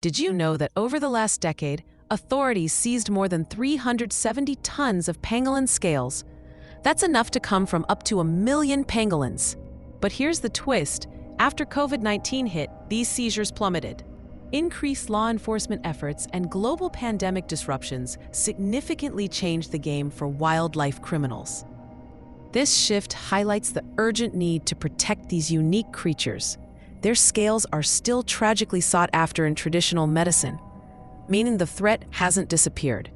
Did you know that over the last decade, authorities seized more than 370 tons of pangolin scales? That's enough to come from up to 1 million pangolins. But here's the twist. After COVID-19 hit, these seizures plummeted. Increased law enforcement efforts and global pandemic disruptions significantly changed the game for wildlife criminals. This shift highlights the urgent need to protect these unique creatures. Their scales are still tragically sought after in traditional medicine, meaning the threat hasn't disappeared.